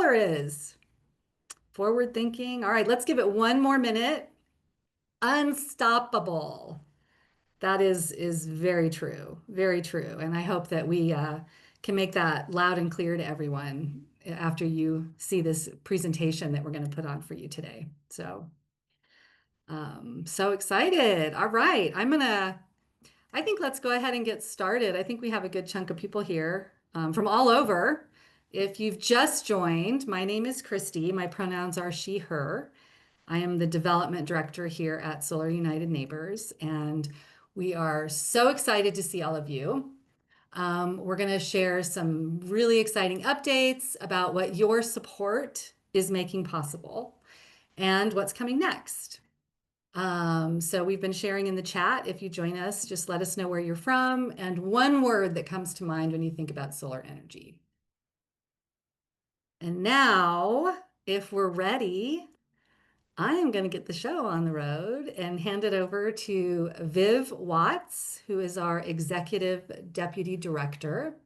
there is. Forward thinking. All right, let's give it one more minute. Unstoppable. That is very true. Very true. And I hope that we can make that loud and clear to everyone after you see this presentation that we're going to put on for you today. So excited. All right. I think let's go ahead and get started. I think we have a good chunk of people here from all over. If you've just joined, my name is Christy. My pronouns are she, her. I am the development director here at Solar United Neighbors, and we are so excited to see all of you. We're going to share some really exciting updates about what your support is making possible and what's coming next. So we've been sharing in the chat. If you join us, just let us know where you're from and one word that comes to mind when you think about solar energy. And now, if we're ready, I am going to get the show on the road and hand it over to Viv Watts, who is our Executive Deputy Director.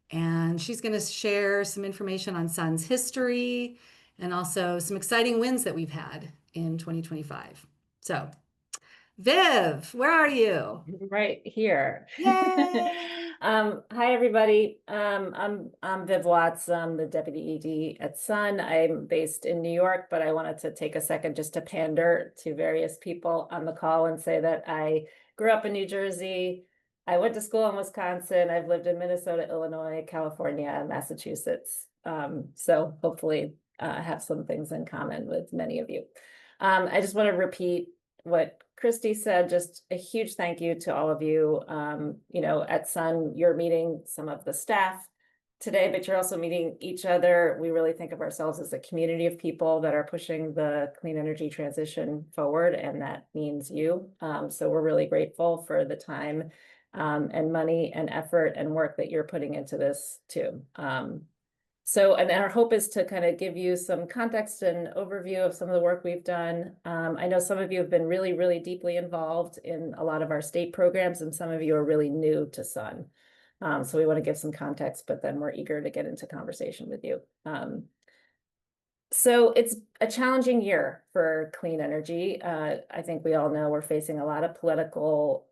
And she's going to share some information on Sun's history and also some exciting wins that we've had in 2025. So, Viv, where are you? Right here. Yay! Hi everybody. I'm Viv Watts. I'm the Deputy ED at Sun. I'm based in New York, but I wanted to take a second just to pander to various people on the call and say that I grew up in New Jersey. I went to school in Wisconsin. I've lived in Minnesota, Illinois, California, and Massachusetts. So hopefully I have some things in common with many of you. I just want to repeat what Christy said, just a huge thank you to all of you. At Sun, you're meeting some of the staff today, but you're also meeting each other. We really think of ourselves as a community of people that are pushing the clean energy transition forward, and that means you. So we're really grateful for the time and money and effort and work that you're putting into this too. And our hope is to kind of give you some context and overview of some of the work we've done. I know some of you have been really, really deeply involved in a lot of our state programs, and some of you are really new to Sun. So we want to give some context, but then we're eager to get into conversation with you. So it's a challenging year for clean energy. I think we all know we're facing a lot of political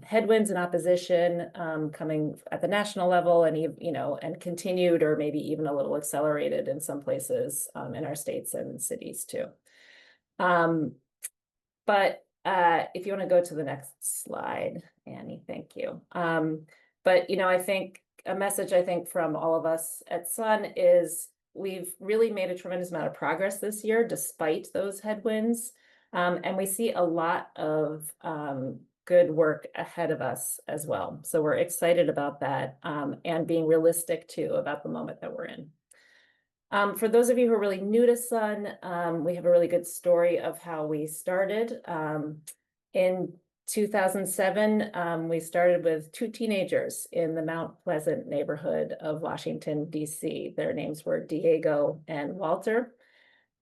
headwinds and opposition coming at the national level, and continued or maybe even a little accelerated in some places in our states and cities too. But if you want to go to the next slide, Annie, thank you. I think a message from all of us at Sun is we've really made a tremendous amount of progress this year, despite those headwinds. And we see a lot of good work ahead of us as well. So we're excited about that and being realistic too about the moment that we're in. For those of you who are really new to Sun, we have a really good story of how we started. In 2007, we started with two teenagers in the Mount Pleasant neighborhood of Washington, D.C. Their names were Diego and Walter.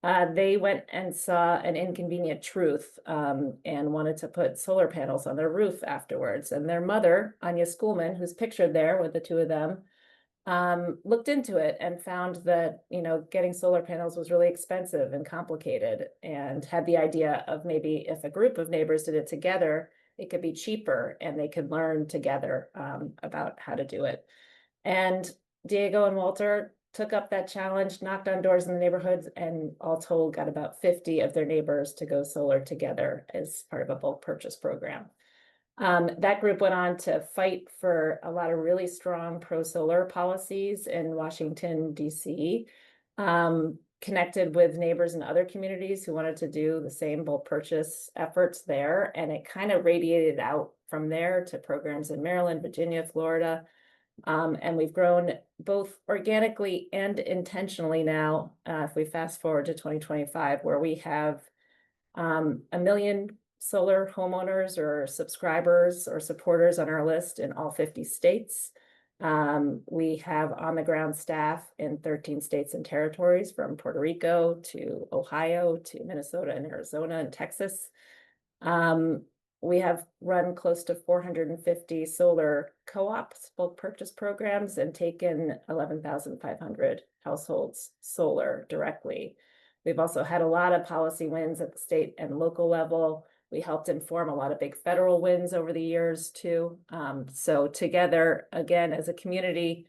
They went and saw an inconvenient truth and wanted to put solar panels on their roof afterwards. And their mother, Anya Schoolman, who's pictured there with the two of them, looked into it and found that, getting solar panels was really expensive and complicated, and had the idea of maybe if a group of neighbors did it together, it could be cheaper and they could learn together about how to do it. And Diego and Walter took up that challenge, knocked on doors in the neighborhoods, and all told got about 50 of their neighbors to go solar together as part of a bulk purchase program. That group went on to fight for a lot of really strong pro-solar policies in Washington, D.C., connected with neighbors in other communities who wanted to do the same bulk purchase efforts there. And it kind of radiated out from there to programs in Maryland, Virginia, Florida. And we've grown both organically and intentionally now, if we fast forward to 2025, where we have 1 million solar homeowners or subscribers or supporters on our list in all 50 states. We have on-the-ground staff in 13 states and territories, from Puerto Rico to Ohio to Minnesota and Arizona and Texas. We have run close to 450 solar co-ops, bulk purchase programs, and taken 11,500 households solar directly. We've also had a lot of policy wins at the state and local level. We helped inform a lot of big federal wins over the years too. So together, again, as a community,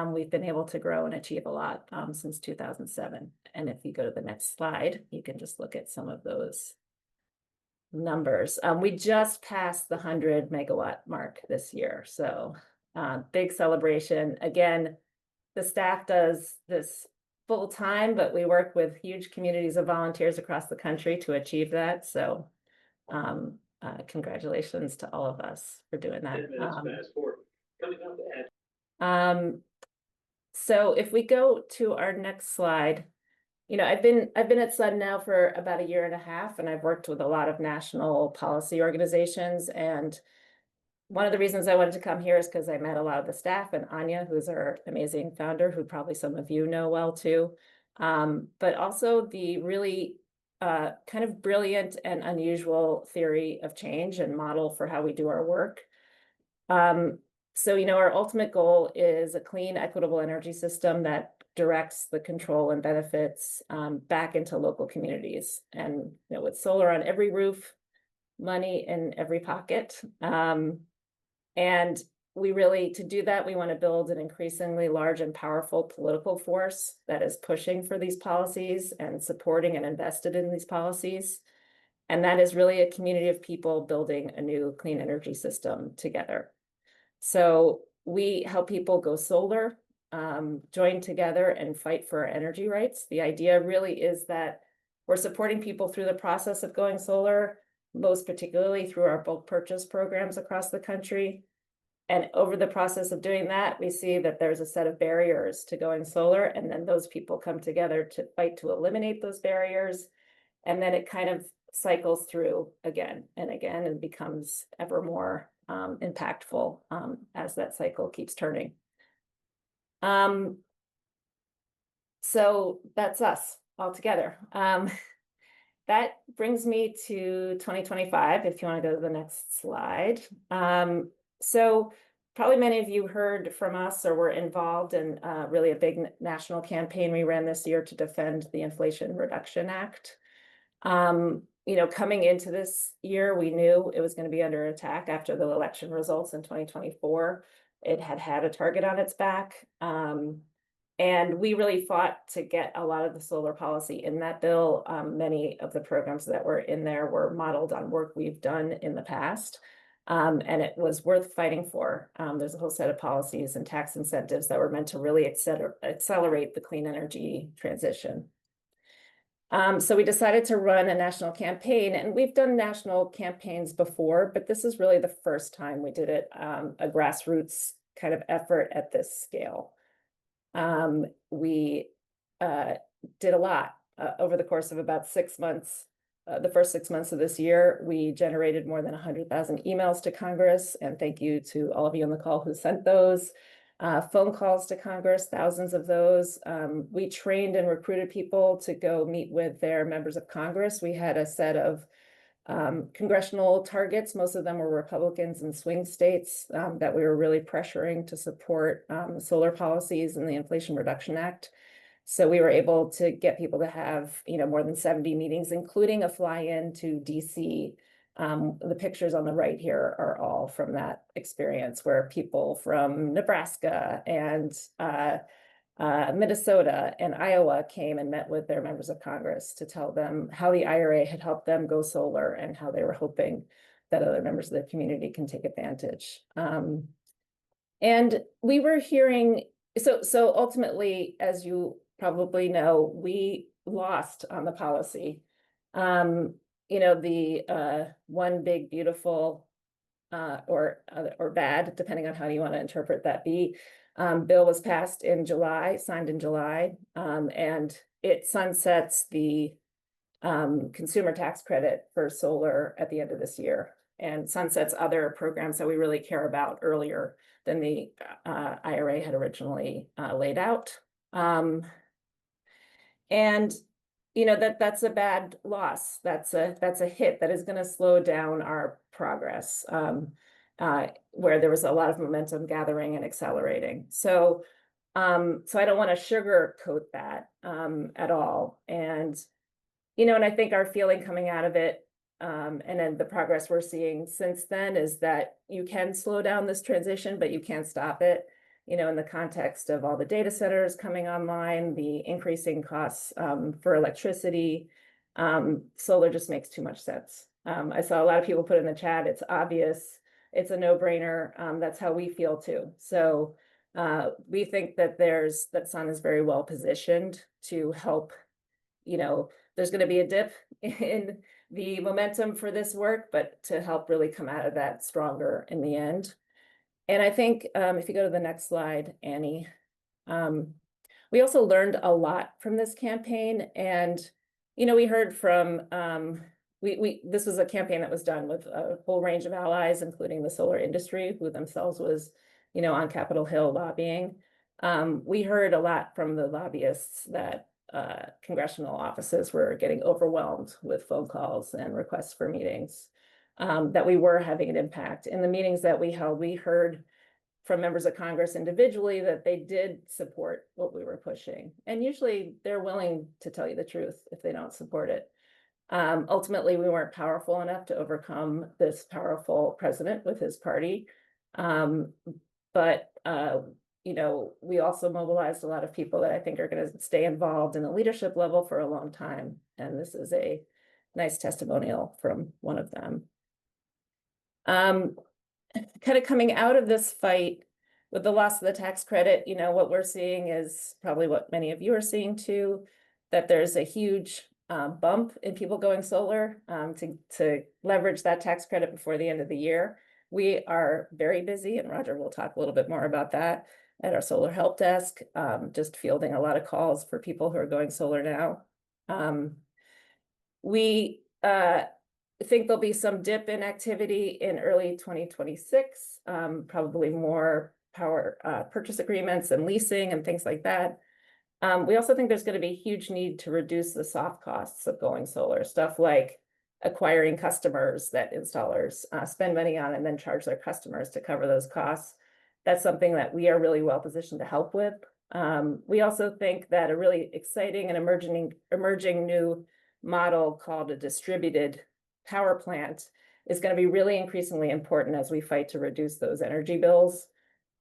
we've been able to grow and achieve a lot since 2007. And if you go to the next slide, you can just look at some of those numbers. We just passed the 100 megawatt mark this year. So big celebration. Again, the staff does this full time, but we work with huge communities of volunteers across the country to achieve that. So congratulations to all of us for doing that. So if we go to our next slide, you know, I've been at Sun now for about a year and a half, and I've worked with a lot of national policy organizations. And one of the reasons I wanted to come here is because I met a lot of the staff and Anya, who's our amazing founder, who probably some of you know well too. But also the really kind of brilliant and unusual theory of change and model for how we do our work. So, you know, our ultimate goal is a clean, equitable energy system that directs the control and benefits back into local communities. And, you know, with solar on every roof, money in every pocket. And we really, to do that, we want to build an increasingly large and powerful political force that is pushing for these policies and supporting and invested in these policies. And that is really a community of people building a new clean energy system together. So we help people go solar, join together and fight for our energy rights. The idea really is that we're supporting people through the process of going solar, most particularly through our bulk purchase programs across the country. And over the process of doing that, we see that there's a set of barriers to going solar, and then those people come together to fight to eliminate those barriers. And then it kind of cycles through again and again and becomes ever more impactful as that cycle keeps turning. So that's us all together. That brings me to 2025, if you want to go to the next slide. So probably many of you heard from us or were involved in really a big national campaign we ran this year to defend the Inflation Reduction Act. You know, coming into this year, we knew it was going to be under attack after the election results in 2024. It had a target on its back. And we really fought to get a lot of the solar policy in that bill. Many of the programs that were in there were modeled on work we've done in the past. And it was worth fighting for. There's a whole set of policies and tax incentives that were meant to really accelerate the clean energy transition. So we decided to run a national campaign, and we've done national campaigns before, but this is really the first time we did it, a grassroots kind of effort at this scale. We did a lot over the course of about 6 months. The first 6 months of this year, we generated more than 100,000 emails to Congress, and thank you to all of you on the call who sent those. Phone calls to Congress, thousands of those. We trained and recruited people to go meet with their members of Congress. We had a set of congressional targets. Most of them were Republicans in swing states that we were really pressuring to support solar policies and the Inflation Reduction Act. So we were able to get people to have, you know, more than 70 meetings, including a fly-in to DC. The pictures on the right here are all from that experience, where people from Nebraska and Minnesota and Iowa came and met with their members of Congress to tell them how the IRA had helped them go solar and how they were hoping that other members of the community can take advantage. And we were hearing, so ultimately, as you probably know, we lost on the policy. You know, the one big beautiful or bad, depending on how you want to interpret that bill was passed in July, signed in July, and it sunsets the consumer tax credit for solar at the end of this year, and sunsets other programs that we really care about earlier than the IRA had originally laid out. And you know, that's a bad loss. That's a hit that is going to slow down our progress, where there was a lot of momentum gathering and accelerating. So So I don't want to sugarcoat that at all. And and I think our feeling coming out of it, and then the progress we're seeing since then is that you can slow down this transition, but you can't stop it. In the context of all the data centers coming online, the increasing costs for electricity, solar just makes too much sense. I saw a lot of people put in the chat, it's obvious, it's a no-brainer. That's how we feel too. So we think that Sun is very well positioned to help. There's going to be a dip in the momentum for this work, but to help really come out of that stronger in the end. And I think if you go to the next slide, Annie, we also learned a lot from this campaign. And, we heard from, this was a campaign that was done with a whole range of allies, including the solar industry, who themselves was, on Capitol Hill lobbying. We heard a lot from the lobbyists that congressional offices were getting overwhelmed with phone calls and requests for meetings, that we were having an impact. In the meetings that we held, we heard from members of Congress individually that they did support what we were pushing. And usually they're willing to tell you the truth if they don't support it. Ultimately, we weren't powerful enough to overcome this powerful president with his party. But we also mobilized a lot of people that I think are going to stay involved in the leadership level for a long time. And this is a nice testimonial from one of them. Kind of coming out of this fight with the loss of the tax credit, what we're seeing is probably what many of you are seeing too, that there's a huge bump in people going solar to leverage that tax credit before the end of the year. We are very busy, and Roger will talk a little bit more about that at our solar help desk, just fielding a lot of calls for people who are going solar now. We think there'll be some dip in activity in early 2026, probably more power purchase agreements and leasing and things like that. We also think there's going to be a huge need to reduce the soft costs of going solar, stuff like acquiring customers that installers spend money on and then charge their customers to cover those costs. That's something that we are really well positioned to help with. We also think that a really exciting and emerging new model called a distributed power plant is going to be really increasingly important as we fight to reduce those energy bills.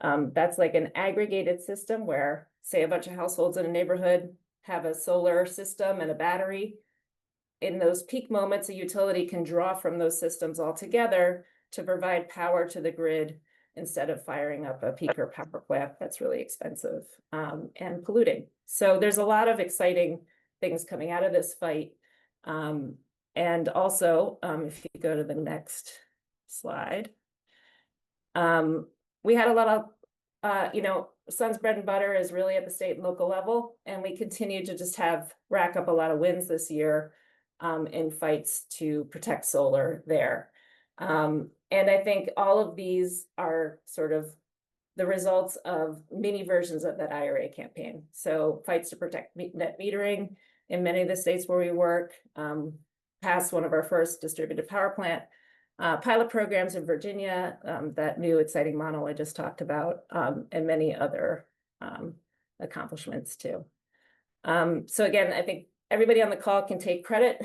That's like an aggregated system where, say, a bunch of households in a neighborhood have a solar system and a battery. In those peak moments, a utility can draw from those systems all together to provide power to the grid instead of firing up a peaker power plant that's really expensive and polluting. So there's a lot of exciting things coming out of this fight. And also, if you go to the next slide, we had a lot of, Sun's bread and butter is really at the state and local level, and we continue to just rack up a lot of wins this year in fights to protect solar there. And I think all of these are sort of the results of mini versions of that IRA campaign. So fights to protect net metering in many of the states where we work, passed one of our first distributed power plant pilot programs in Virginia, that new exciting model I just talked about, and many other accomplishments too. So again, I think everybody on the call can take credit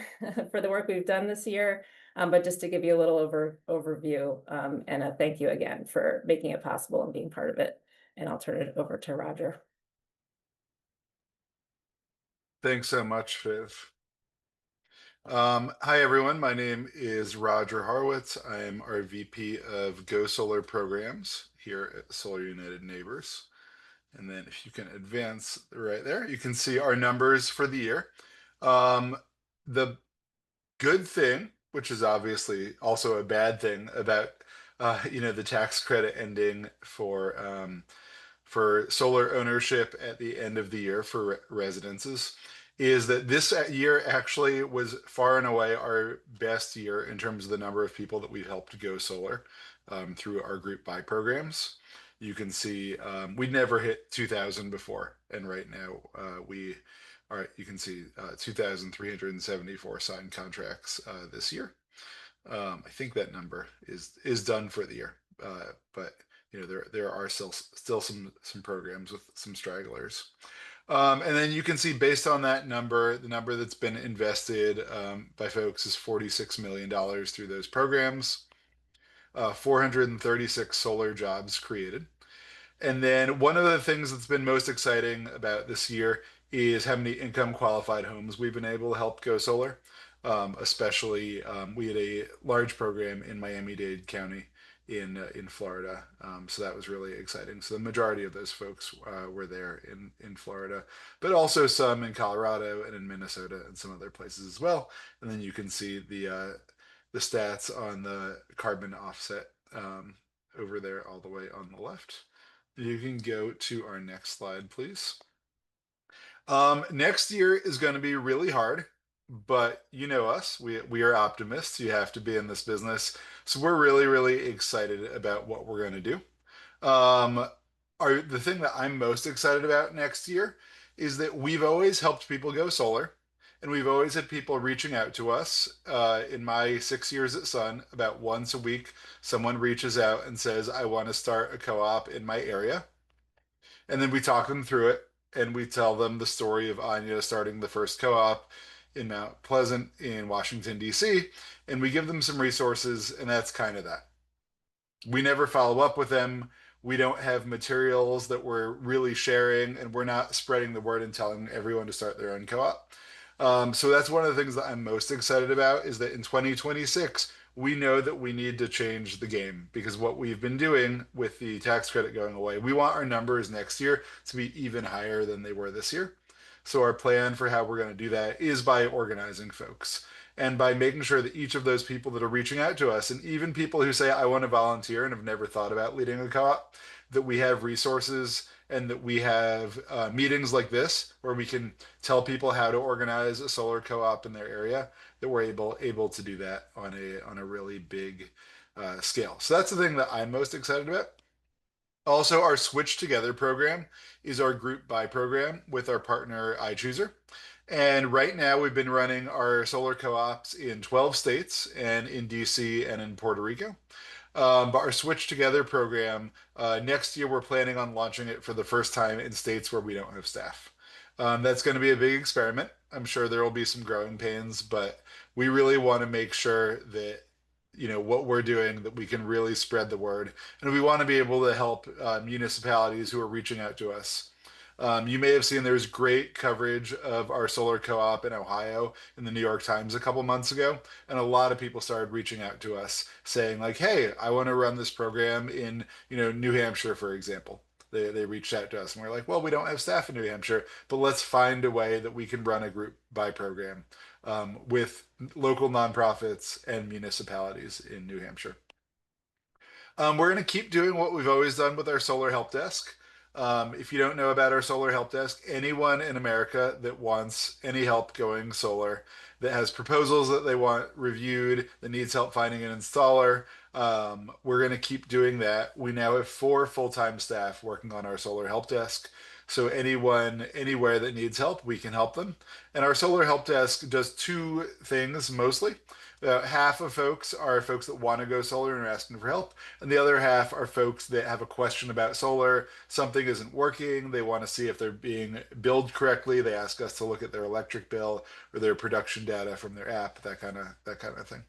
for the work we've done this year, but just to give you a little overview, and a thank you again for making it possible and being part of it. And I'll turn it over to Roger. Thanks so much, Viv. Hi, everyone. My name is Roger Horowitz. I'm our VP of Go Solar Programs here at Solar United Neighbors. And then if you can advance right there, you can see our numbers for the year. The good thing, which is obviously also a bad thing about the tax credit ending for solar ownership at the end of the year for residences, is that this year actually was far and away our best year in terms of the number of people that we've helped go solar through our group buy programs. You can see we'd never hit 2,000 before, and right now you can see 2,374 signed contracts this year. I think that number is done for the year, but there are still some programs with some stragglers. And then you can see based on that number, the number that's been invested by folks is $46 million through those programs, 436 solar jobs created. And then one of the things that's been most exciting about this year is how many income qualified homes we've been able to help go solar. Especially, we had a large program in Miami-Dade County in Florida, so that was really exciting. So the majority of those folks were there in Florida, but also some in Colorado and in Minnesota and some other places as well. And then you can see the stats on the carbon offset over there all the way on the left. You can go to our next slide, please. Next year is going to be really hard, but you know us, we are optimists. You have to be in this business. So we're really, really excited about what we're going to do. Um, the thing that I'm most excited about next year is that we've always helped people go solar, and we've always had people reaching out to us. In my 6 years at Sun, about once a week, someone reaches out and says, "I want to start a co-op in my area." And then we talk them through it and we tell them the story of Anya starting the first co-op in Mount Pleasant in Washington, D.C. And we give them some resources, and that's kind of that. We never follow up with them. We don't have materials that we're really sharing, and we're not spreading the word and telling everyone to start their own co-op. So that's one of the things that I'm most excited about is that in 2026, we know that we need to change the game because what we've been doing with the tax credit going away, we want our numbers next year to be even higher than they were this year. So our plan for how we're going to do that is by organizing folks and by making sure that each of those people that are reaching out to us, and even people who say, I want to volunteer and have never thought about leading a co-op, that we have resources and that we have meetings like this where we can tell people how to organize a solar co-op in their area, that we're able to do that on a really big scale. So that's the thing that I'm most excited about. Also, our Switch Together program is our group buy program with our partner iChooser. And right now, we've been running our solar co-ops in 12 states and in DC and in Puerto Rico. But our Switch Together program, next year, we're planning on launching it for the first time in states where we don't have staff. That's going to be a big experiment. I'm sure there will be some growing pains, but we really want to make sure that what we're doing, that we can really spread the word, and we want to be able to help municipalities who are reaching out to us. You may have seen there's great coverage of our solar co-op in Ohio in the New York Times a couple months ago, and a lot of people started reaching out to us saying like, "Hey, I want to run this program in New Hampshire, for example." They reached out to us and we're like, "Well, we don't have staff in New Hampshire, but let's find a way that we can run a group buy program with local nonprofits and municipalities in New Hampshire." We're going to keep doing what we've always done with our solar help desk. If you don't know about our solar help desk, anyone in America that wants any help going solar, that has proposals that they want reviewed, that needs help finding an installer, we're going to keep doing that. We now have 4 full-time staff working on our solar help desk. So anyone, anywhere that needs help, we can help them. And our solar help desk does 2 things mostly. Half of folks are folks that want to go solar and are asking for help, and the other half are folks that have a question about solar. Something isn't working. They want to see if they're being billed correctly. They ask us to look at their electric bill or their production data from their app, that kind of thing.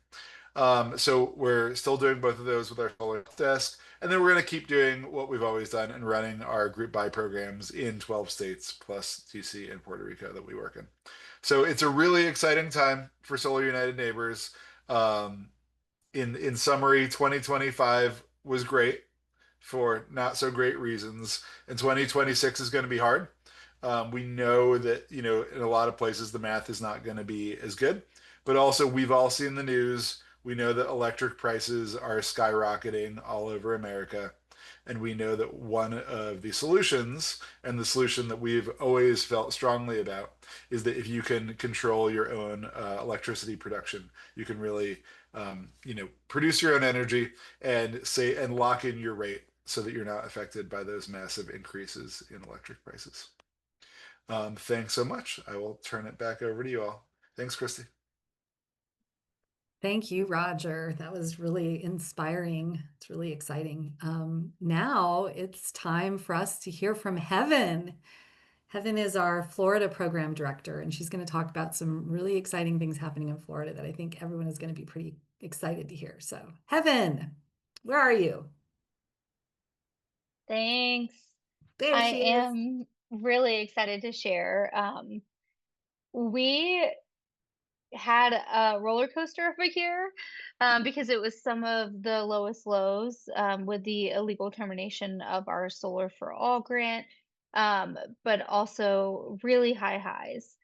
So we're still doing both of those with our solar desk, and then we're going to keep doing what we've always done and running our group buy programs in 12 states plus DC and Puerto Rico that we work in. So it's a really exciting time for Solar United Neighbors. Um, in summary, 2025 was great for not so great reasons, and 2026 is going to be hard. We know that in a lot of places the math is not going to be as good, but also we've all seen the news. We know that electric prices are skyrocketing all over America. And we know that one of the solutions, and the solution that we've always felt strongly about, is that if you can control your own electricity production, you can really, produce your own energy and lock in your rate so that you're not affected by those massive increases in electric prices. Thanks so much. I will turn it back over to you all. Thanks, Christy. Thank you, Roger. That was really inspiring. It's really exciting. Now it's time for us to hear from Heaven. Heaven is our Florida program director, and she's going to talk about some really exciting things happening in Florida that I think everyone is going to be pretty excited to hear. So, Heaven, where are you? Thanks. There I she is. am really excited to share. We had a roller coaster of a year because it was some of the lowest lows with the illegal termination of our Solar for All grant, but also really high highs.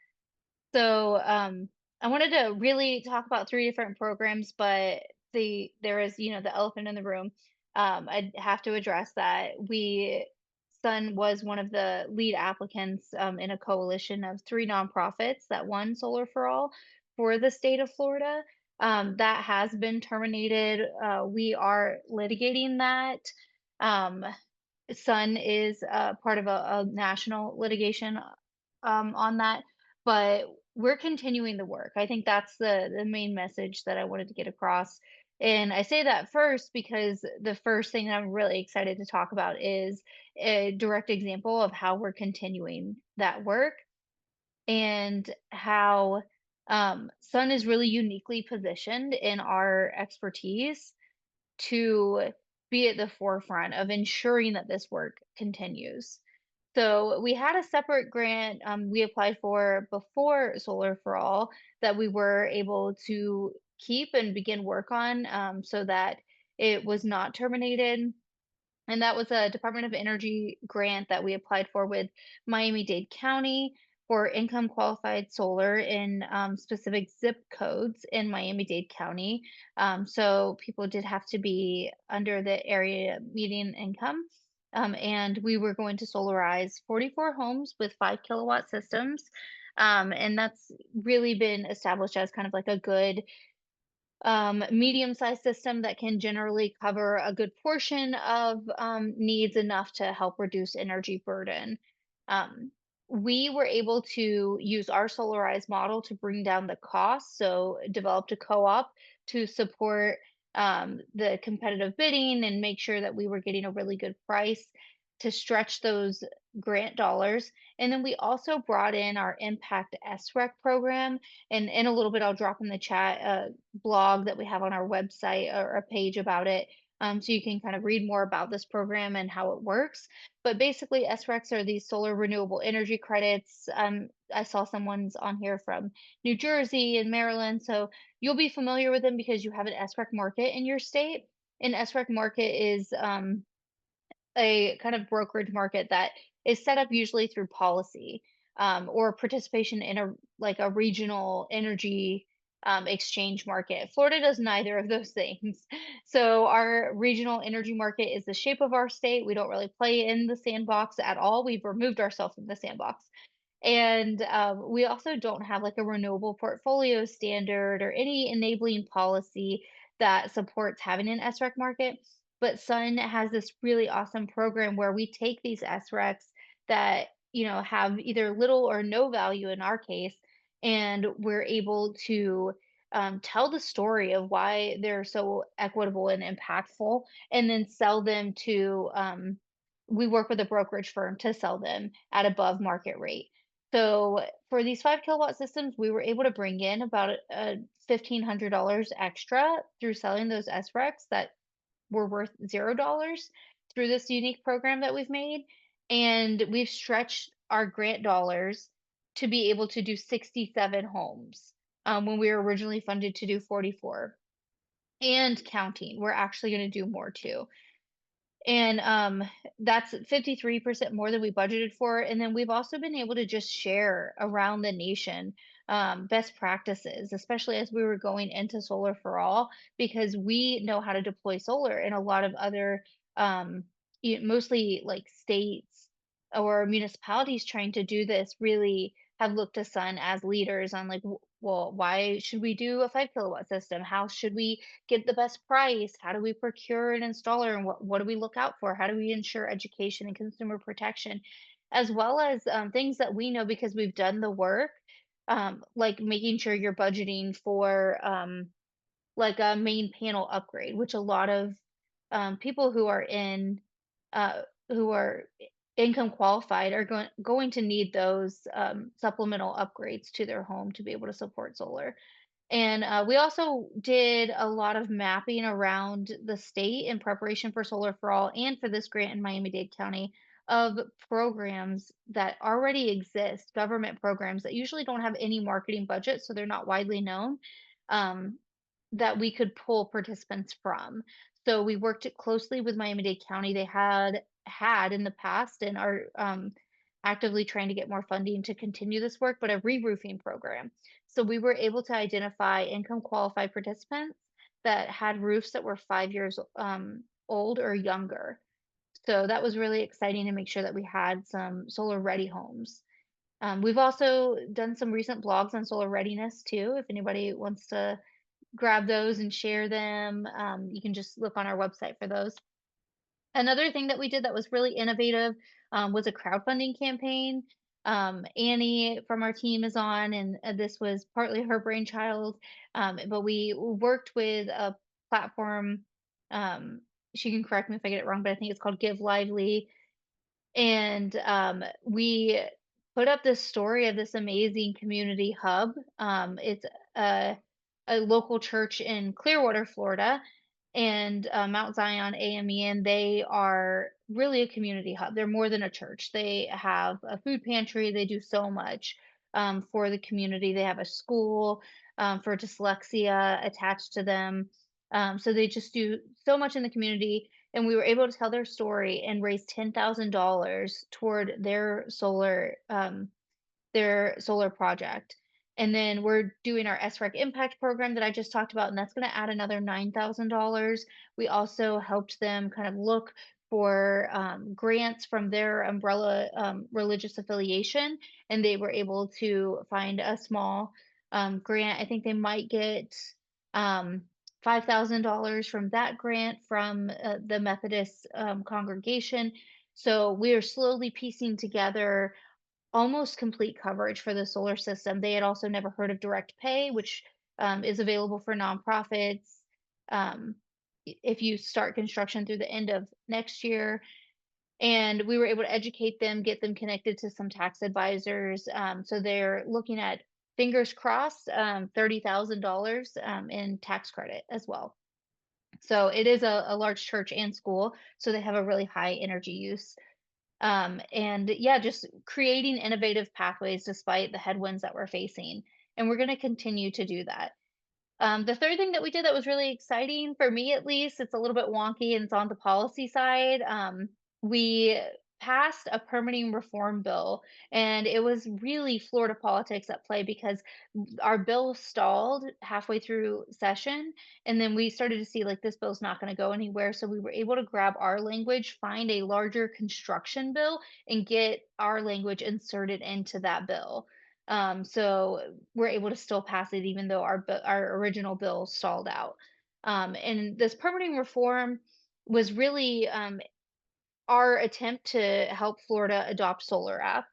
So, I wanted to really talk about 3 different programs, but there is, the elephant in the room. I have to address that. Sun was one of the lead applicants in a coalition of 3 nonprofits that won Solar for All for the state of Florida. That has been terminated. We are litigating that. Um, Sun is part of a national litigation on that, but we're continuing the work. I think that's the main message that I wanted to get across. And I say that first because the first thing that I'm really excited to talk about is a direct example of how we're continuing that work and how Sun is really uniquely positioned in our expertise to be at the forefront of ensuring that this work continues. So we had a separate grant we applied for before Solar for All that we were able to keep and begin work on so that it was not terminated. And that was a Department of Energy grant that we applied for with Miami-Dade County for income qualified solar in specific zip codes in Miami-Dade County. So people did have to be under the area median income. And we were going to solarize 44 homes with 5 kilowatt systems. And that's really been established as kind of like a good medium-sized system that can generally cover a good portion of needs enough to help reduce energy burden. Um, we were able to use our solarized model to bring down the cost, so developed a co-op to support the competitive bidding and make sure that we were getting a really good price to stretch those grant dollars. And then we also brought in our Impact SREC program. And in a little bit, I'll drop in the chat blog that we have on our website or a page about it. So you can kind of read more about this program and how it works. But basically, SRECs are these solar renewable energy credits. I saw someone's on here from New Jersey and Maryland. So you'll be familiar with them because you have an SREC market in your state. An SREC market is a kind of brokerage market that is set up usually through policy or participation in a regional energy exchange market. Florida does neither of those things. So our regional energy market is the shape of our state. We don't really play in the sandbox at all. We've removed ourselves from the sandbox. And we also don't have like a renewable portfolio standard or any enabling policy that supports having an SREC market. But Sun has this really awesome program where we take these SRECs that, have either little or no value in our case, and we're able to tell the story of why they're so equitable and impactful, and then sell them to, we work with a brokerage firm to sell them at above market rate. So for these 5 kilowatt systems, we were able to bring in about $1,500 extra through selling those SRECs that were worth $0 through this unique program that we've made. And we've stretched our grant dollars to be able to do 67 homes when we were originally funded to do 44 and counting. We're actually going to do more too. And that's 53% more than we budgeted for. And then we've also been able to just share around the nation best practices, especially as we were going into Solar for All, because we know how to deploy solar in a lot of other, mostly like states or municipalities trying to do this really have looked to Sun as leaders on like, well, why should we do a 5 kilowatt system? How should we get the best price? How do we procure an installer? And what do we look out for? How do we ensure education and consumer protection? As well as things that we know because we've done the work, like making sure you're budgeting for like a main panel upgrade, which a lot of people who are in who are income qualified are going to need those supplemental upgrades to their home to be able to support solar. And we also did a lot of mapping around the state in preparation for Solar for All and for this grant in Miami-Dade County of programs that already exist, government programs that usually don't have any marketing budget, so they're not widely known, um, that we could pull participants from. So we worked it closely with Miami-Dade County. They had in the past and are actively trying to get more funding to continue this work, but a re-roofing program. So we were able to identify income qualified participants that had roofs that were 5 years old or younger. So that was really exciting to make sure that we had some solar ready homes. We've also done some recent blogs on solar readiness too. If anybody wants to grab those and share them, you can just look on our website for those. Another thing that we did that was really innovative was a crowdfunding campaign. Annie from our team is on, and this was partly her brainchild. But we worked with a platform. Um, she can correct me if I get it wrong, but I think it's called Give Lively, and we put up this story of this amazing community hub. It's a, a local church in Clearwater, Florida, and Mount Zion AMEN. They are really a community hub. They're more than a church. They have a food pantry. They do so much for the community. They have a school for dyslexia attached to them. So they just do so much in the community, and we were able to tell their story and raise $10,000 toward their solar project. And then we're doing our SREC impact program that I just talked about, and that's going to add another $9,000. We also helped them kind of look for grants from their umbrella religious affiliation, and they were able to find a small grant. I think they might get um, $5,000 from that grant from the Methodist congregation. So we are slowly piecing together almost complete coverage for the solar system. They had also never heard of direct pay, which is available for nonprofits um, if you start construction through the end of next year. And we were able to educate them, get them connected to some tax advisors. So they're looking at, fingers crossed, $30,000 in tax credit as well. So it is a large church and school, so they have a really high energy use. And yeah, just creating innovative pathways despite the headwinds that we're facing. And we're going to continue to do that. The third thing that we did that was really exciting for me, at least, it's a little bit wonky and it's on the policy side. We passed a permitting reform bill, and it was really Florida politics at play because our bill stalled halfway through session, and then we started to see like this bill's not going to go anywhere. So we were able to grab our language, find a larger construction bill, and get our language inserted into that bill. So we're able to still pass it even though our original bill stalled out. And this permitting reform was really our attempt to help Florida adopt Solar App,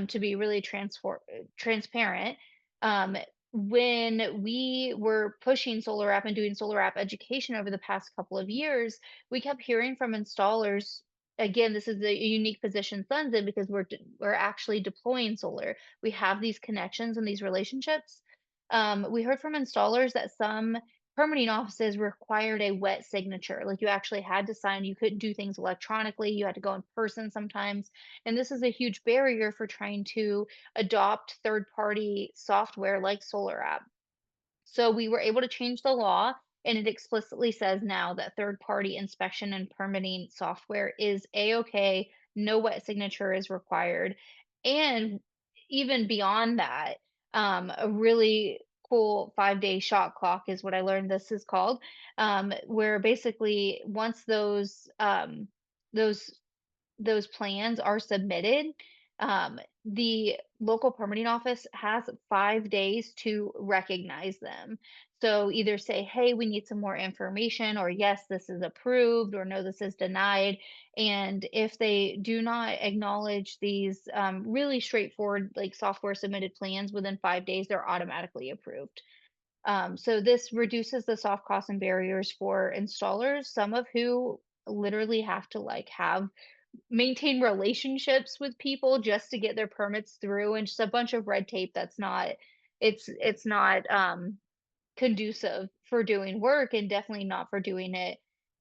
to be really transparent. Um, when we were pushing Solar App and doing Solar App education over the past couple of years, we kept hearing from installers. Again, this is a unique position Sun's in because we're actually deploying solar. We have these connections and these relationships. We heard from installers that some permitting offices required a wet signature. Like you actually had to sign, you couldn't do things electronically, you had to go in person sometimes. And this is a huge barrier for trying to adopt third party software like Solar App. So we were able to change the law, and it explicitly says now that third party inspection and permitting software is a-okay, no wet signature is required. And even beyond that, a really cool 5-day shot clock is what I learned this is called, where basically once those those plans are submitted, the local permitting office has 5 days to recognize them. So either say, hey, we need some more information, or yes, this is approved, or no, this is denied. And if they do not acknowledge these really straightforward, like software submitted plans within 5 days, they're automatically approved. So this reduces the soft costs and barriers for installers, some of who literally have to like have maintain relationships with people just to get their permits through, and just a bunch of red tape that's not it's not conducive for doing work, and definitely not for doing it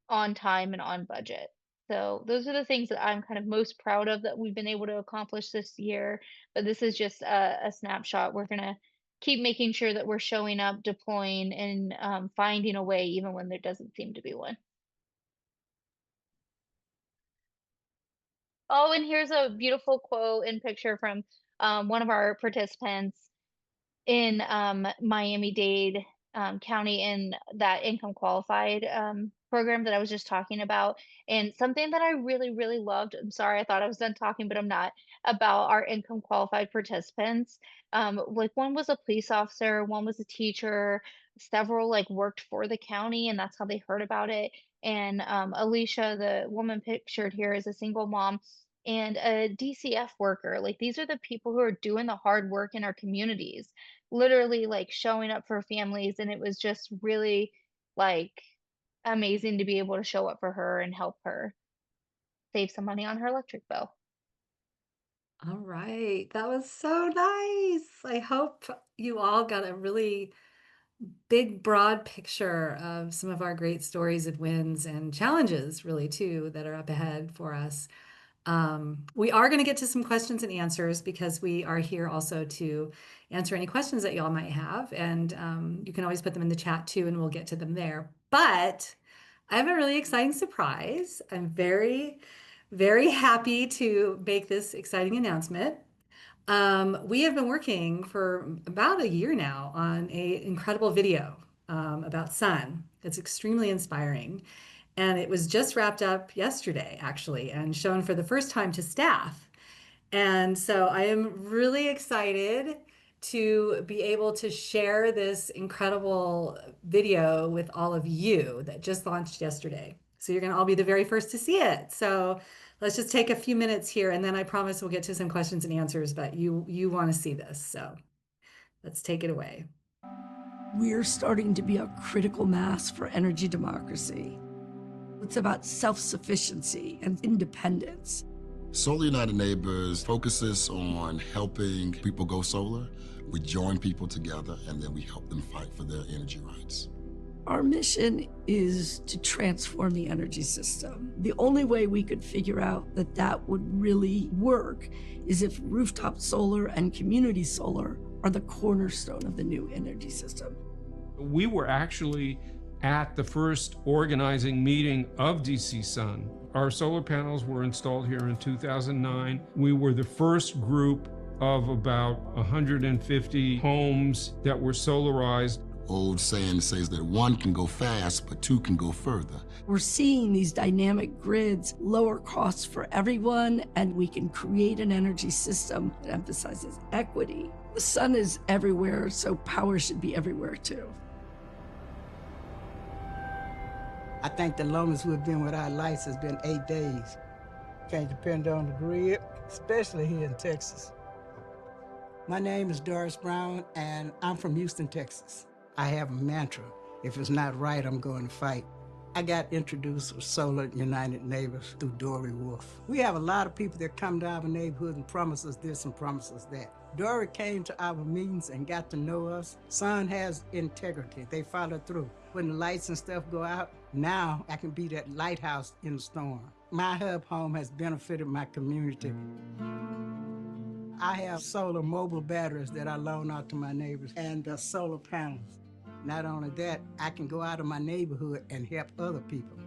on time and on budget. So those are the things that I'm kind of most proud of that we've been able to accomplish this year. But this is just a snapshot. We're gonna keep making sure that we're showing up, deploying, and finding a way even when there doesn't seem to be one. Oh, and here's a beautiful quote and picture from one of our participants in Miami-Dade County in that income qualified program that I was just talking about. And something that I really, really loved, I'm sorry, I thought I was done talking, but I'm not, about our income qualified participants. Like one was a police officer, one was a teacher, several like worked for the county, and that's how they heard about it. And Alicia, the woman pictured here, is a single mom and a DCF worker. Like these are the people who are doing the hard work in our communities, literally like showing up for families, and it was just really like amazing to be able to show up for her and help her save some money on her electric bill. All right. That was so nice. I hope you all got a really big, broad picture of some of our great stories of wins and challenges, really, too, that are up ahead for us. We are going to get to some questions and answers because we are here also to answer any questions that y'all might have. And you can always put them in the chat too, and we'll get to them there. But I have a really exciting surprise. I'm very, very happy to make this exciting announcement. We have been working for about a year now on an incredible video about sun. It's extremely inspiring. And it was just wrapped up yesterday, actually, and shown for the first time to staff. And so I am really excited to be able to share this incredible video with all of you that just launched yesterday. So you're going to all be the very first to see it. So let's just take a few minutes here, and then I promise we'll get to some questions and answers, but you want to see this. So let's take it away. We're starting to be a critical mass for energy democracy. It's about self-sufficiency and independence. Solar United Neighbors focuses on helping people go solar. We join people together, and then we help them fight for their energy rights. Our mission is to transform the energy system. The only way we could figure out that that would really work is if rooftop solar and community solar are the cornerstone of the new energy system. We were actually at the first organizing meeting of DC Sun. Our solar panels were installed here in 2009. We were the first group of about 150 homes that were solarized. Old saying says that one can go fast, but two can go further. We're seeing these dynamic grids lower costs for everyone, and we can create an energy system that emphasizes equity. The sun is everywhere, so power should be everywhere too. I think the longest we've been without lights has been 8 days. Can't depend on the grid, especially here in Texas. My name is Doris Brown, and I'm from Houston, Texas. I have a mantra: if it's not right, I'm going to fight. I got introduced to Solar United Neighbors through Dory Wolf. We have a lot of people that come to our neighborhood and promise us this and promise us that. Dory came to our meetings and got to know us. Sun has integrity. They follow through. When the lights and stuff go out, now I can be that lighthouse in the storm. My hub home has benefited my community. I have solar mobile batteries that I loan out to my neighbors and solar panels. Not only that, I can go out of my neighborhood and help other people.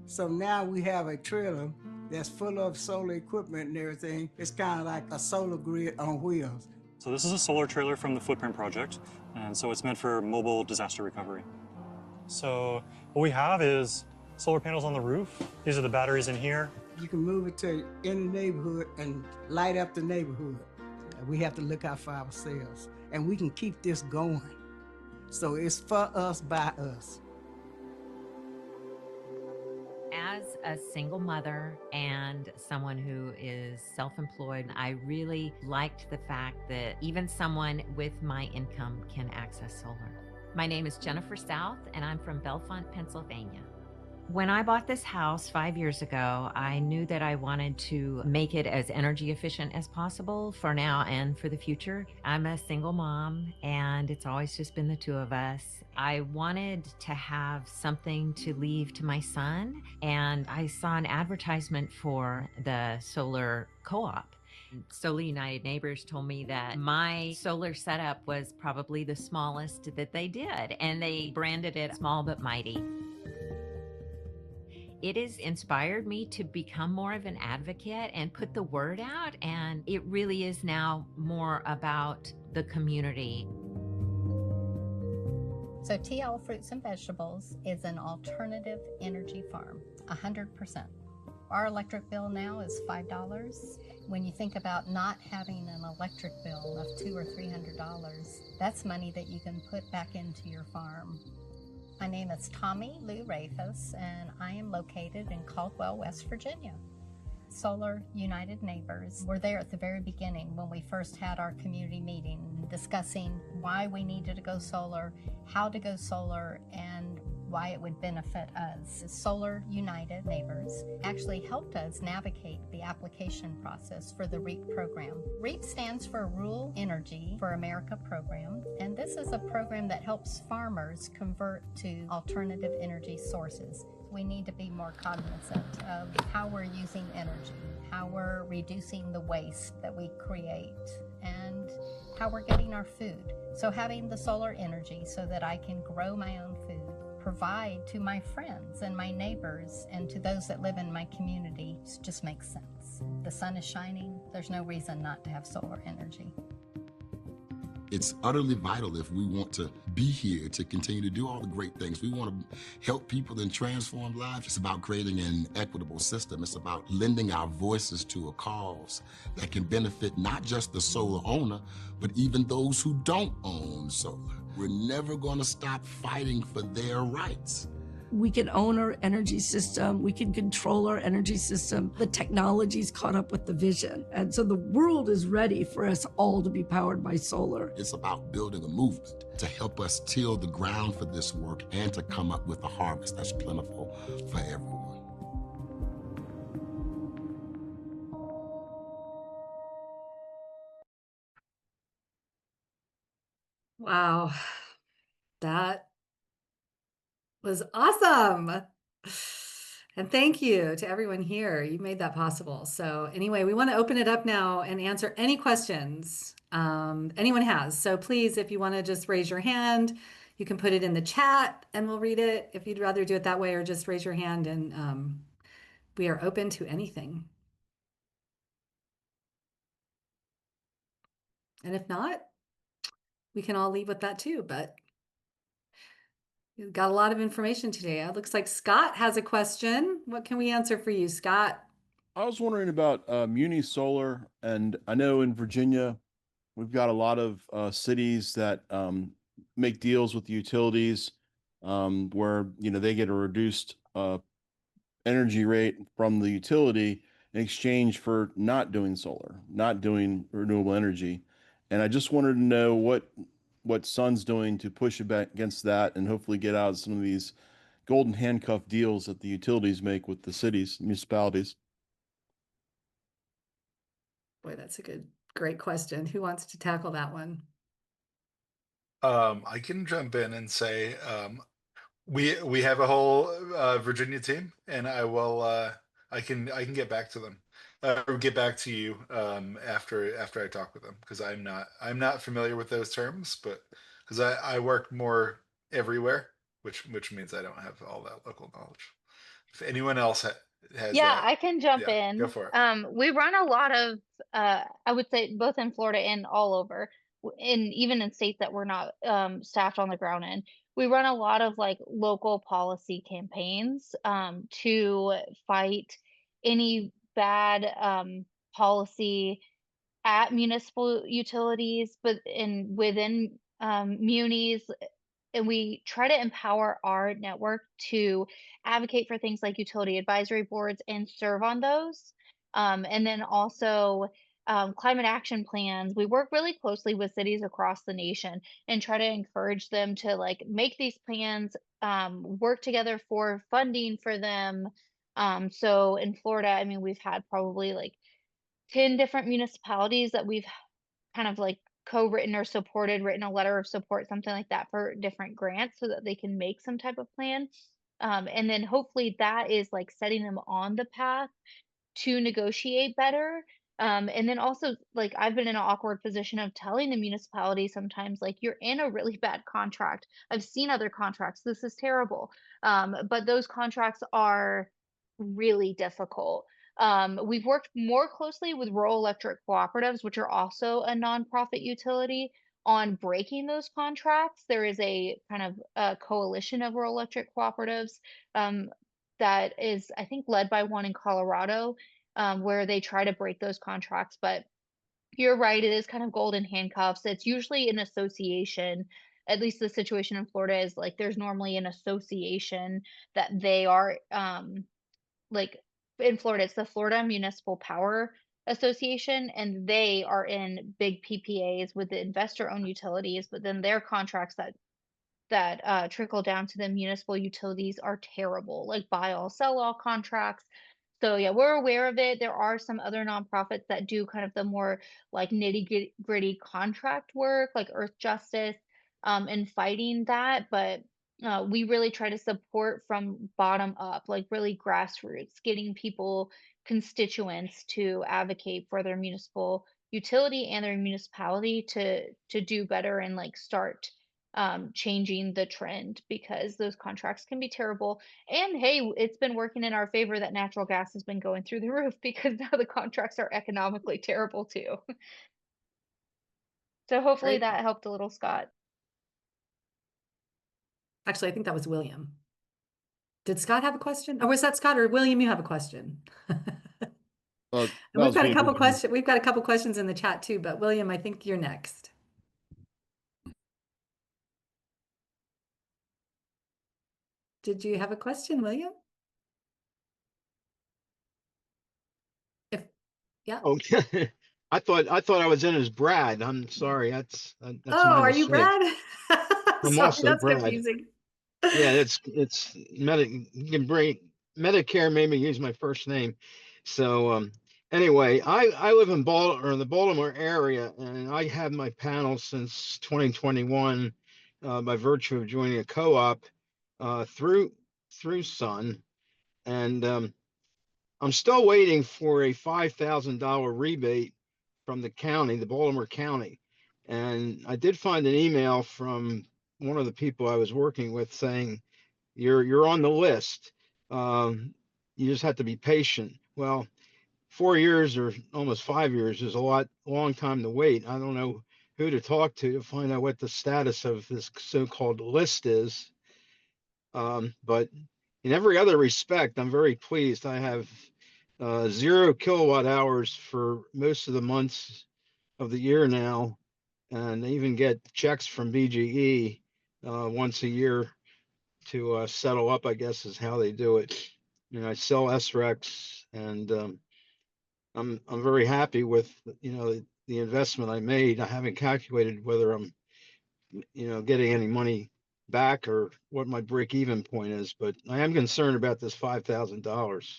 So now we have a trailer that's full of solar equipment and everything. It's kind of like a solar grid on wheels. So this is a solar trailer from the Footprint Project, and so it's meant for mobile disaster recovery. So what we have is solar panels on the roof. These are the batteries in here. You can move it to any neighborhood and light up the neighborhood. We have to look out for ourselves, and we can keep this going. So it's for us, by us. As a single mother and someone who is self-employed, I really liked the fact that even someone with my income can access solar. My name is Jennifer South, and I'm from Bellefonte, Pennsylvania. When I bought this house 5 years ago, I knew that I wanted to make it as energy efficient as possible for now and for the future. I'm a single mom, and it's always just been the two of us. I wanted to have something to leave to my son, and I saw an advertisement for the solar co-op. Solar United Neighbors told me that my solar setup was probably the smallest that they did, and they branded it Small But Mighty. It has inspired me to become more of an advocate and put the word out, and it really is now more about the community. So TL Fruits and Vegetables is an alternative energy farm, 100%. Our electric bill now is $5. When you think about not having an electric bill of $200 or $300, that's money that you can put back into your farm. My name is Tommy Lou Rafus, and I am located in Caldwell, West Virginia. Solar United Neighbors were there at the very beginning when we first had our community meeting, discussing why we needed to go solar, how to go solar, and why it would benefit us. Solar United Neighbors actually helped us navigate the application process for the REAP program. REAP stands for Rural Energy for America program, and this is a program that helps farmers convert to alternative energy sources. We need to be more cognizant of how we're using energy, how we're reducing the waste that we create, and how we're getting our food. So having the solar energy so that I can grow my own food, provide to my friends and my neighbors and to those that live in my community just makes sense. The sun is shining. There's no reason not to have solar energy. It's utterly vital if we want to be here to continue to do all the great things. We want to help people and transform lives. It's about creating an equitable system. It's about lending our voices to a cause that can benefit not just the solar owner, but even those who don't own solar. We're never going to stop fighting for their rights. We can own our energy system. We can control our energy system. The technology's caught up with the vision. And so the world is ready for us all to be powered by solar. It's about building a movement to help us till the ground for this work and to come up with a harvest that's plentiful for everyone. Wow, that was awesome. And thank you to everyone here. You made that possible. So anyway, we want to open it up now and answer any questions anyone has. So please, if you want to just raise your hand, you can put it in the chat and we'll read it if you'd rather do it that way, or just raise your hand and we are open to anything. And if not, we can all leave with that too, but we've got a lot of information today. It looks like Scott has a question. What can we answer for you, Scott? I was wondering about Muni Solar, and I know in Virginia, we've got a lot of cities that make deals with the utilities where, you know, they get a reduced energy rate from the utility in exchange for not doing solar, not doing renewable energy. And I just wanted to know what Sun's doing to push it back against that and hopefully get out some of these golden handcuff deals that the utilities make with the cities, municipalities. Boy, that's a great question. Who wants to tackle that one? I can jump in and say we have a whole Virginia team, and I can get back to them or get back to you after I talk with them, because I'm not familiar with those terms, but because I work more everywhere, which means I don't have all that local knowledge. If anyone else has Yeah, that, I can jump yeah, in. go for it. We run a lot of, I would say both in Florida and all over, even in states that we're not staffed on the ground in. We run a lot of like local policy campaigns to fight any bad policy at municipal utilities, but within munis, and we try to empower our network to advocate for things like utility advisory boards and serve on those. And then also climate action plans. We work really closely with cities across the nation and try to encourage them to like make these plans, work together for funding for them. So in Florida, I mean, we've had probably like 10 different municipalities that we've kind of like co-written or supported, written a letter of support, something like that for different grants so that they can make some type of plan. And then hopefully that is like setting them on the path to negotiate better. And then also, like, I've been in an awkward position of telling the municipality sometimes, like, you're in a really bad contract. I've seen other contracts. This is terrible. But those contracts are really difficult. We've worked more closely with rural electric cooperatives, which are also a nonprofit utility, on breaking those contracts. There is a kind of a coalition of rural electric cooperatives um, that is, I think, led by one in Colorado, where they try to break those contracts. But you're right, it is kind of golden handcuffs. It's usually an association. At least the situation in Florida is like there's normally an association that they are like in Florida, it's the Florida Municipal Power Association, and they are in big PPAs with the investor-owned utilities, but then their contracts that trickle down to the municipal utilities are terrible, like buy all, sell all contracts. So yeah, we're aware of it. There are some other nonprofits that do kind of the more like nitty gritty contract work, like Earth Justice, and fighting that. But we really try to support from bottom up, like really grassroots, getting people, constituents to advocate for their municipal utility and their municipality to do better and like start changing the trend because those contracts can be terrible. And hey, it's been working in our favor that natural gas has been going through the roof because now the contracts are economically terrible too. So hopefully Great. that helped a little, Scott. Actually, I think that was William. Did Scott have a question? Or was that Scott or William, you have a question? That And we've was got a me, couple Virginia. questions. We've got a couple questions in the chat too, but William, I think you're next. Did you have a question, William? If yeah. Oh, I thought I was in as Brad. I'm sorry. That's Oh, my are you mistake. Brad? I'm Sorry, also that's Brad. confusing. Yeah, it's you can bring Medicare made me use my first name. So anyway, I live in Baltimore, or the Baltimore area, and I have my panel since 2021 by virtue of joining a co-op through Sun, and I'm still waiting for a $5,000 rebate from the county, the Baltimore County. And I did find an email from one of the people I was working with saying, you're on the list. You just have to be patient. Well, 4 years or almost 5 years is long time to wait. I don't know who to talk to find out what the status of this so-called list is. But in every other respect, I'm very pleased. I have 0 kilowatt hours for most of the months of the year now, and I even get checks from BGE once a year to settle up, I guess is how they do it. You know, I sell SREX, and I'm very happy with the investment I made. I haven't calculated whether I'm getting any money back or what my break even point is, but I am concerned about this $5,000.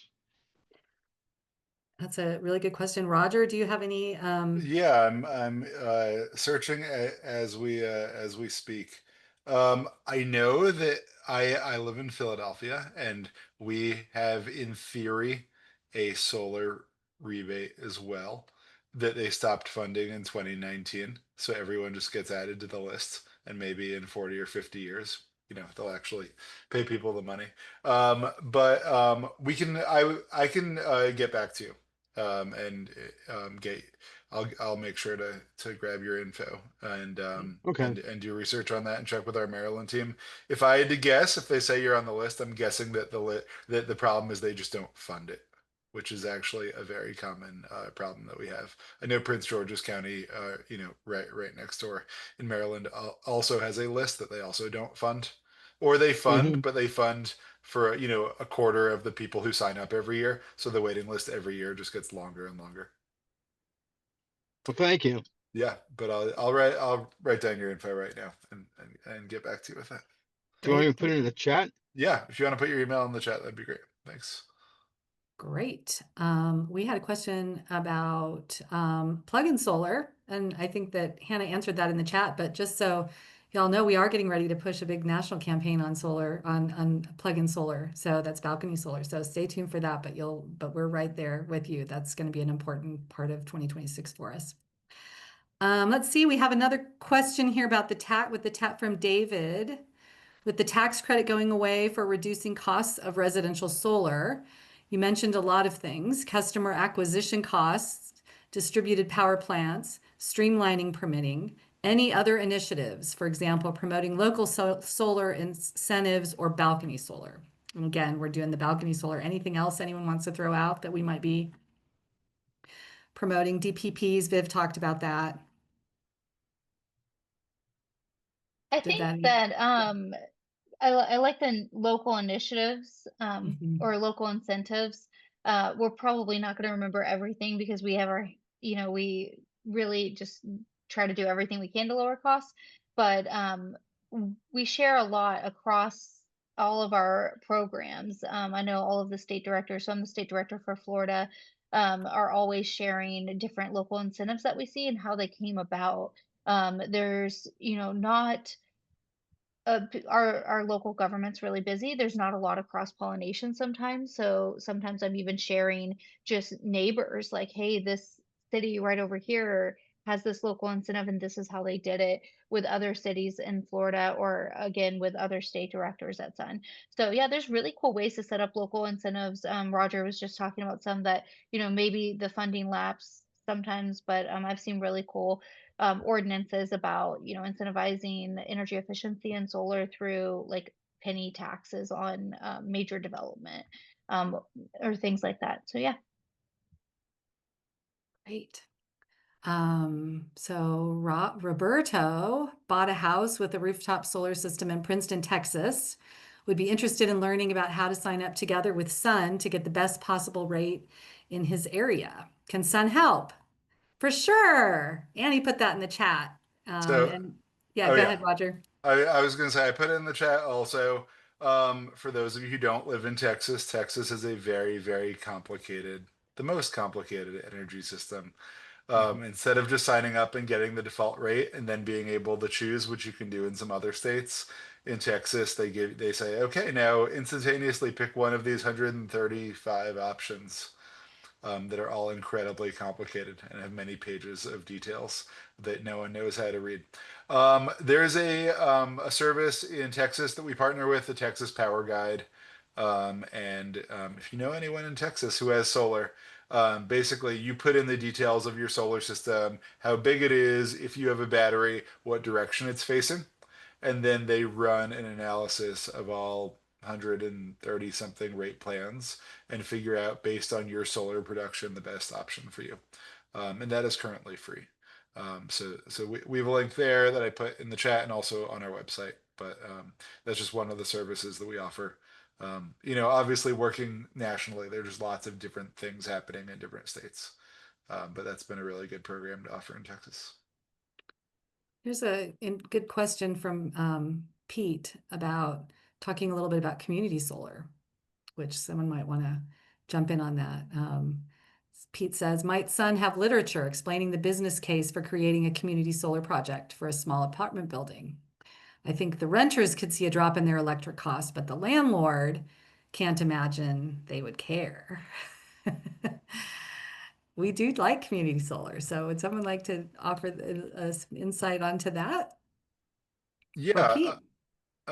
That's a really good question. Roger, do you have any Yeah, I'm searching as we speak. I know that I live in Philadelphia, and we have in theory a solar rebate as well that they stopped funding in 2019. So everyone just gets added to the list, and maybe in 40 or 50 years, they'll actually pay people the money. But I can get back to you and get I'll make sure to grab your info and Okay. and do research on that and check with our Maryland team. If I had to guess, if they say you're on the list, I'm guessing that that the problem is they just don't fund it, which is actually a very common problem that we have. I know Prince George's County, right next door in Maryland, also has a list that they also don't fund, or they fund, but they fund for a quarter of the people who sign up every year, so the waiting list every year just gets longer and longer. Well, thank you. Yeah, but I'll write down your info right now and get back to you with that. Do you want me to put it in the chat? Yeah, if you want to put your email in the chat, that'd be great. Thanks. Great. We had a question about plug-in solar, and I think that Hannah answered that in the chat, but just so y'all know, we are getting ready to push a big national campaign on solar, on plug-in solar. So that's balcony solar. So stay tuned for that, but we're right there with you. That's going to be an important part of 2026 for us. Let's see, we have another question here about the tax from David. With the tax credit going away for reducing costs of residential solar, you mentioned a lot of things: customer acquisition costs, distributed power plants, streamlining permitting, any other initiatives, for example, promoting local solar incentives or balcony solar. And again, we're doing the balcony solar. Anything else anyone wants to throw out that we might be promoting? DPPs, Viv talked about that. I think that I like the local initiatives or local incentives. We're probably not going to remember everything because we have our, we really just try to do everything we can to lower costs. But we share a lot across all of our programs. I know all of the state directors, so I'm the state director for Florida, are always sharing different local incentives that we see and how they came about. There's, not our local government's really busy. There's not a lot of cross pollination sometimes. So sometimes I'm even sharing just neighbors, like, hey, this city right over here has this local incentive and this is how they did it, with other cities in Florida, or again with other state directors at Sun. So yeah, there's really cool ways to set up local incentives. Roger was just talking about some that, maybe the funding lapse sometimes, but I've seen really cool ordinances about, incentivizing energy efficiency and solar through like penny taxes on major development, or things like that. So yeah. Great. So Roberto bought a house with a rooftop solar system in Princeton, Texas. Would be interested in learning about how to sign up together with Sun to get the best possible rate in his area. Can Sun help? For sure. Annie put that in the chat. So, And yeah, oh go yeah, ahead, Roger. I was going to say, I put it in the chat also. For those of you who don't live in Texas, Texas is a very, very complicated, the most complicated energy system. Instead of just signing up and getting the default rate and then being able to choose, which you can do in some other states, in Texas, they say, okay, now instantaneously pick one of these 135 options. That are all incredibly complicated and have many pages of details that no one knows how to read. There's a service in Texas that we partner with, the Texas Power Guide. If you know anyone in Texas who has solar, basically you put in the details of your solar system, how big it is, if you have a battery, what direction it's facing, and then they run an analysis of all 130 something rate plans and figure out, based on your solar production, the best option for you. And that is currently free. So we have a link there that I put in the chat and also on our website. But that's just one of the services that we offer. Obviously working nationally, there's lots of different things happening in different states. But that's been a really good program to offer in Texas. Here's a good question from Pete about talking a little bit about community solar, which someone might want to jump in on that. Pete says, might Sun have literature explaining the business case for creating a community solar project for a small apartment building? I think the renters could see a drop in their electric costs, but the landlord can't imagine they would care. We do like community solar. So would someone like to offer us insight onto that? Yeah. Pete?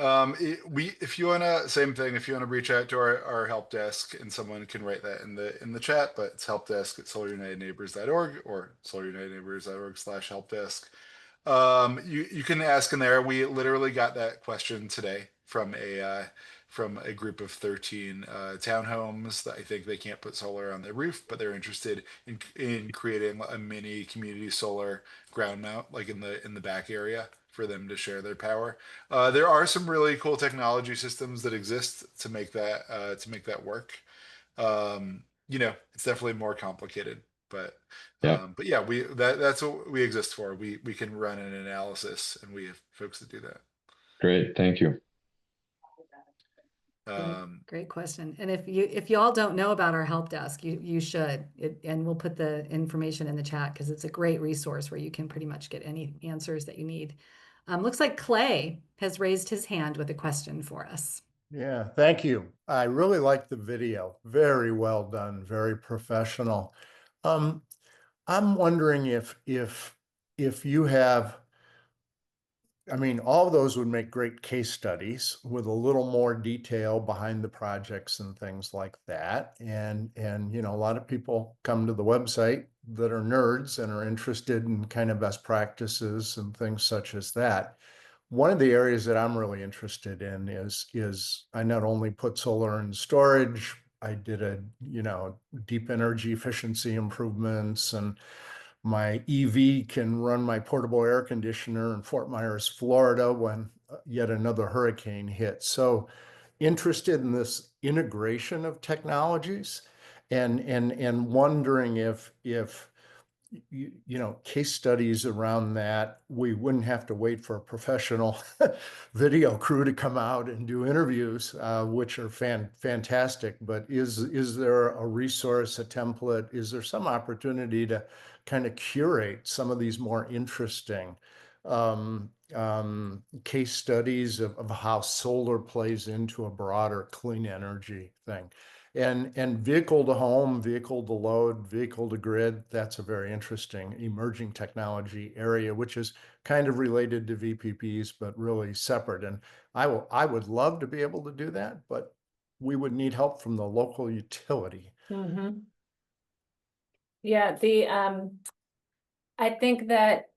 If you wanna, same thing, if you wanna reach out to our help desk, and someone can write that in the chat, but it's helpdesk@solarunitedneighbors.org or solarunitedneighbors.org/helpdesk. You can ask in there. We literally got that question today from a group of 13 townhomes that I think they can't put solar on their roof, but they're interested in creating a mini community solar ground mount, like in the back area, for them to share their power. There are some really cool technology systems that exist to make that work. It's definitely more complicated But yeah, that's what we exist for. We can run an analysis, and we have folks that do that. Great, thank you. Great question. And if you all don't know about our help desk, you should. And we'll put the information in the chat because it's a great resource where you can pretty much get any answers that you need. Looks like Clay has raised his hand with a question for us. Yeah, thank you. I really like the video. Very well done, very professional. I'm wondering if you have, I mean, all of those would make great case studies with a little more detail behind the projects and things like that. And you know, a lot of people come to the website that are nerds and are interested in kind of best practices and things such as that. One of the areas that I'm really interested in is I not only put solar in storage, I did deep energy efficiency improvements, and my EV can run my portable air conditioner in Fort Myers, Florida, when yet another hurricane hits. So interested in this integration of technologies, and wondering if case studies around that, we wouldn't have to wait for a professional video crew to come out and do interviews, which are fantastic. But is there a resource, a template? Is there some opportunity to kind of curate some of these more interesting case studies of how solar plays into a broader clean energy thing? And vehicle to home, vehicle to load, vehicle to grid, that's a very interesting emerging technology area, which is kind of related to VPPs, but really separate. And I would love to be able to do that, but we would need help from the local utility. Mm-hmm. Yeah, I think that,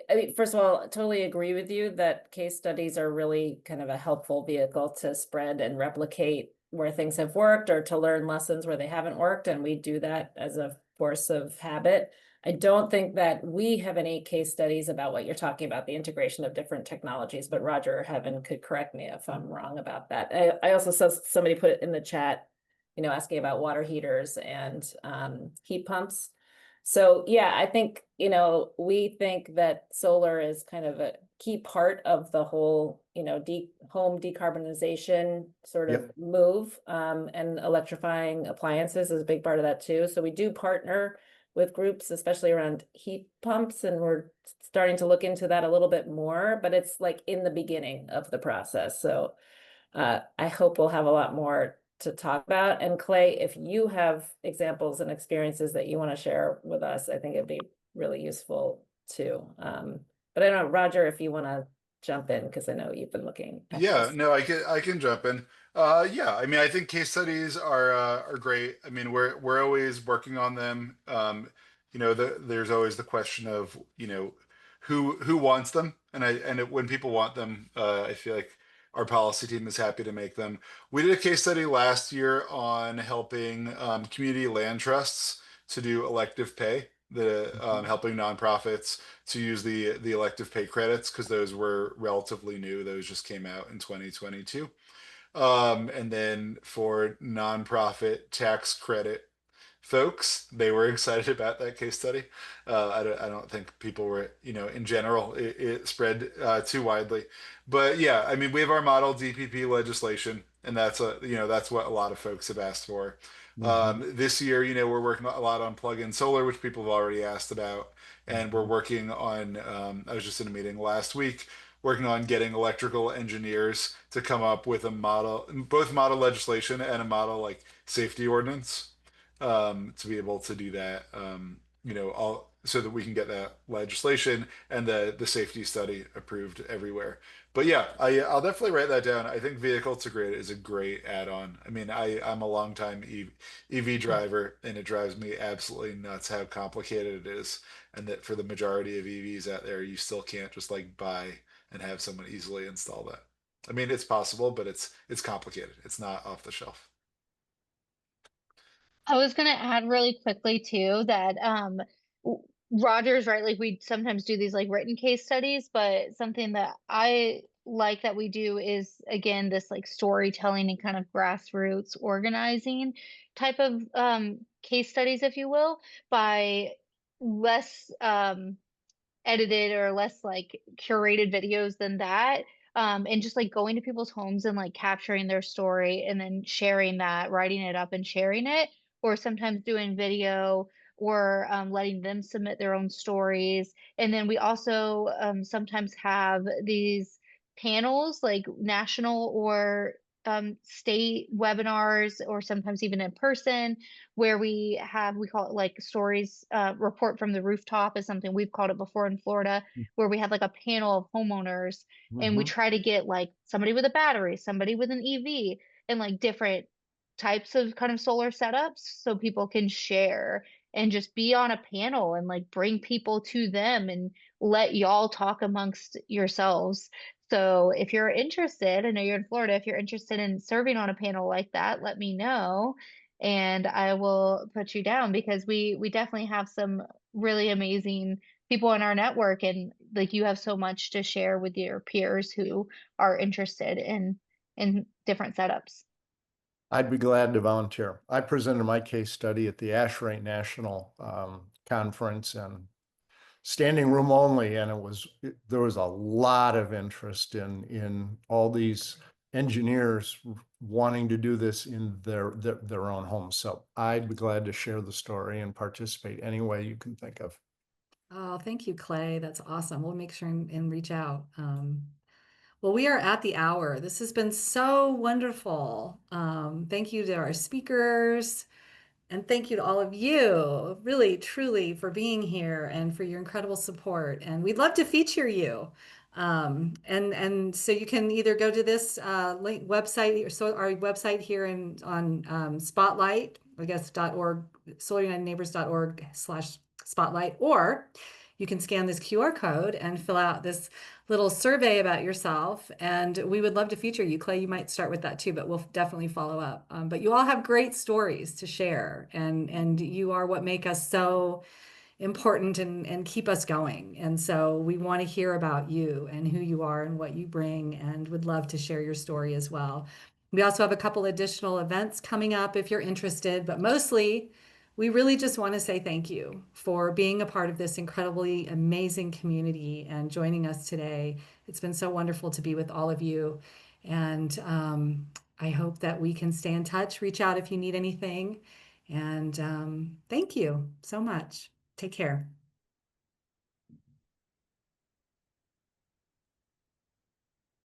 I mean, first of all, I totally agree with you that case studies are really kind of a helpful vehicle to spread and replicate where things have worked, or to learn lessons where they haven't worked. And we do that as a force of habit. I don't think that we have any case studies about what you're talking about, the integration of different technologies, but Roger or Heaven could correct me if I'm wrong about that. I also saw somebody put it in the chat, asking about water heaters and heat pumps. So yeah, I think, we think that solar is kind of a key part of the whole, home decarbonization sort of move, and electrifying appliances is a big part of that too. So we do partner with groups, especially around heat pumps, and we're starting to look into that a little bit more, but it's like in the beginning of the process. So I hope we'll have a lot more to talk about. And Clay, if you have examples and experiences that you want to share with us, I think it'd be really useful too. But I don't know, Roger, if you want to jump in, because I know you've been looking at this. No, I can jump in. Yeah, I mean, I think case studies are great. I mean, we're always working on them. There's always the question of who wants them, and when people want them, I feel like our policy team is happy to make them. We did a case study last year on helping community land trusts to do elective pay, helping nonprofits to use the elective pay credits, because those were relatively new. Those just came out in 2022. And then for nonprofit tax credit folks, they were excited about that case study. I don't think people were, in general, it spread too widely. But yeah, I mean, we have our model DPP legislation, and that's what a lot of folks have asked for. This year, we're working a lot on plug-in solar, which people have already asked about. And we're working on, I was just in a meeting last week, working on getting electrical engineers to come up with a model, both model legislation and a model like safety ordinance, to be able to do that, all so that we can get that legislation and the safety study approved everywhere. But yeah, I'll definitely write that down. I think vehicle to grid is a great add-on. I mean, I'm a longtime EV driver, and it drives me absolutely nuts how complicated it is, and that for the majority of EVs out there, you still can't just like buy and have someone easily install that. I mean, it's possible, but it's complicated. It's not off the shelf. I was going to add really quickly too that Roger's right. Like we sometimes do these like written case studies, but something that I like that we do is, again, this like storytelling and kind of grassroots organizing type of case studies, if you will, by less edited or less like curated videos than that. And just like going to people's homes and like capturing their story and then sharing that, writing it up and sharing it, or sometimes doing video or letting them submit their own stories. And then we also sometimes have these panels, like national or state webinars, or sometimes even in person, where we call it like stories, report from the rooftop is something we've called it before in Florida, where we have like a panel of homeowners and we try to get like somebody with a battery, somebody with an EV, and like different types of kind of solar setups so people can share and just be on a panel and like bring people to them and let y'all talk amongst yourselves. So if you're interested, I know you're in Florida, if you're interested in serving on a panel like that, let me know and I will put you down, because we definitely have some really amazing people in our network, and like you have so much to share with your peers who are interested in different setups. I'd be glad to volunteer. I presented my case study at the ASHRAE National Conference, and standing room only, and there was a lot of interest in all these engineers wanting to do this in their own homes. So I'd be glad to share the story and participate any way you can think of. Oh, thank you, Clay. That's awesome. We'll make sure and reach out. Well, we are at the hour. This has been so wonderful. Thank you to our speakers. And thank you to all of you, really, truly, for being here and for your incredible support. And we'd love to feature you. And so you can either go to this link website, or so our website here on Spotlight, I guess .org, solarunitedneighbors.org/spotlight, or you can scan this QR code and fill out this little survey about yourself, and we would love to feature you. Clay, you might start with that too, but we'll definitely follow up. But you all have great stories to share, and you are what make us so important and keep us going. And so we want to hear about you and who you are and what you bring, and would love to share your story as well. We also have a couple additional events coming up if you're interested, but mostly we really just want to say thank you for being a part of this incredibly amazing community and joining us today. It's been so wonderful to be with all of you. And I hope that we can stay in touch. Reach out if you need anything. And thank you so much. Take care.